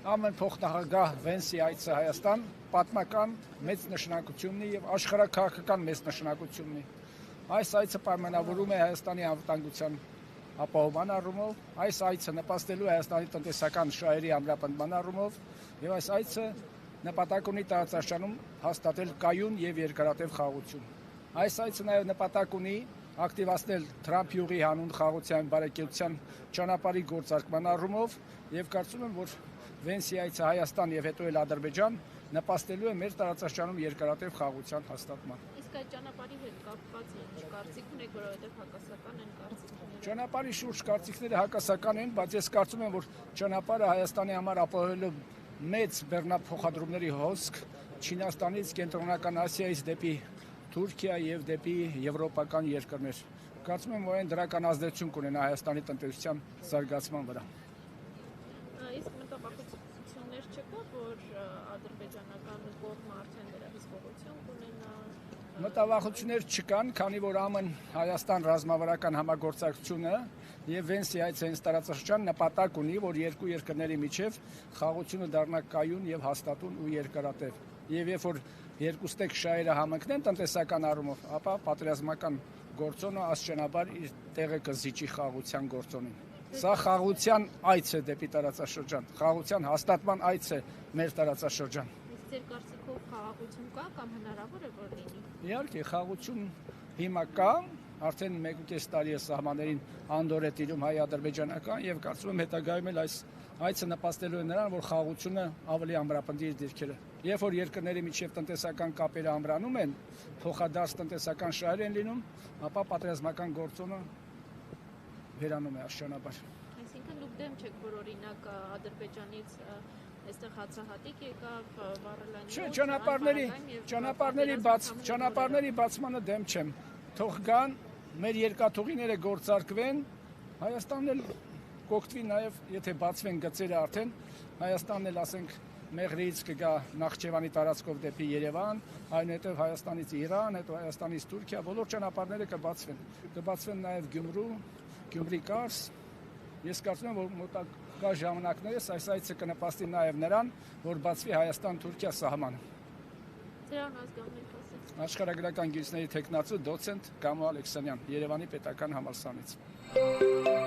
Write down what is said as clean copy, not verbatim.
Ամեն փոխնախագահ Վենսի այցը Հայաստան պատմական մեծ նշանակություն ունի եւ աշխարհաքաղաքական մեծ նշանակություն ունի։ Այս այցը պայմանավորում է Հայաստանի անվտանգության ապահովման առումով, այս այցը նպաստելու Հայաստանի տնտեսական շահերի ամրապնդման առումով եւ այս այցը նպատակ ունի տարածաշրջանում հաստատել կայուն եւ երկարատև խաղաղություն։ Այս այցը նաեւ նպատակ ունի ակտիվացնել Թրամփ յուղի հանուն խաղաղության բարեկեցության ճանապարհի գործարկման առումով եւ կարծում եմ, որ Վենսի այցը Հայաստան եւ հետո էլ Ադրբեջան նպաստելու է մեր տարածաշրջանում երկարատև խաղաղության հաստատման։ Իսկ այդ ճանապարհի հետ կապված ինչ կարծիք ունեք, որովհետեւ հակասական են կարծիքները։ Ճանապարհի շուրջ կարծիքները հակասական են, բայց ես կարծում եմ, որ ճանապարհը Հայաստանի համար ապահովելու մեծ բեռնափոխադրումների հոսք Չինաստանից, Կենտրոնական Ասիայից դեպի Թուրքիա եւ դեպի եվրոպական երկրներ։ Կարծում եմ, որ այն դրական ազդեցություն կունենա Հայաստանի տնտեսության զարգացման վրա։ Իսկ մտավախություններ չկա, որ ադրբեջանական կողմը արդեն դրա հսկողություն կունենա։ Մտավախություններ չկան, քանի որ ԱՄՆ-Հայաստան ռազմավարական համագործակցությունը եւ Վենսի այցը հենց տարածաշրջան նպատակ ունի, որ երկու երկրների միջև խաղաղությունը դառնա կայուն եւ հաստատուն ու երկարատև։ Եվ երբ որ երկուստեք շահերը համընկնեն տնտեսական առումով, ապա պատերազմական գործոնը աստիճանաբար իր տեղը կզիջի խաղաղության գործոնին։ Սա խաղաղության այց է դեպի տարածաշրջան, խաղաղության հաստատման այց է մեր տարածաշրջան։ Իսկ ձեր կարծիքով խաղաղություն կա կամ հնարավոր է որ լինի։ Իհարկե, խաղաղություն հիմա կա, արդեն 1.5 տարի է սահմաններին անդոր է տիրում հայ-ադրբեջանական եւ կարծում եմ հետագայում էլ այս այցը նպաստելու է նրան, որ խաղաղությունը ավելի ամրապնդի իր դիրքերը։ Երբ որ երկրների միջև տնտեսական կապերը ամրանում են, փոխադարձ տնտեսական շահեր են լինում, ապա պատերազմական գործոնը վերանում է աստիճանաբար։ Այսինքն դուք դեմ չեք, որ օրինակ Ադրբեջանից այստեղ հացահատիկ եկավ, վառելային ճանապարհների բացմանը դեմ չեմ։ Թող գան, մեր երկաթուղիները գործարկվեն, Հայաստանն էլ կօգտվի նաև, եթե բացվեն գծերը արդեն, Հայաստանն էլ ասենք Մեղրիից կգա Նախճեվանի տարածքով դեպի Երևան, այնուհետև Հայաստանից Իրան, հետո Հայաստանից Թուրքիա, բոլոր ճանապարհները կբացվեն նաև Գյումրու, Գյումրի Կարս։ Ես կարծում եմ, որ մոտակա ժամանակներս այս այցը կնպաստի նաև նրան, որ բացվի Հայաստան-Թուրքիա սահմանը։ Ձեր ազգանունը ասեք։ Աշխարհագրական գիտությունների թեկնածու դոցենտ Գամո Ալեքսանյան, Երևանի պետական համալսարանից։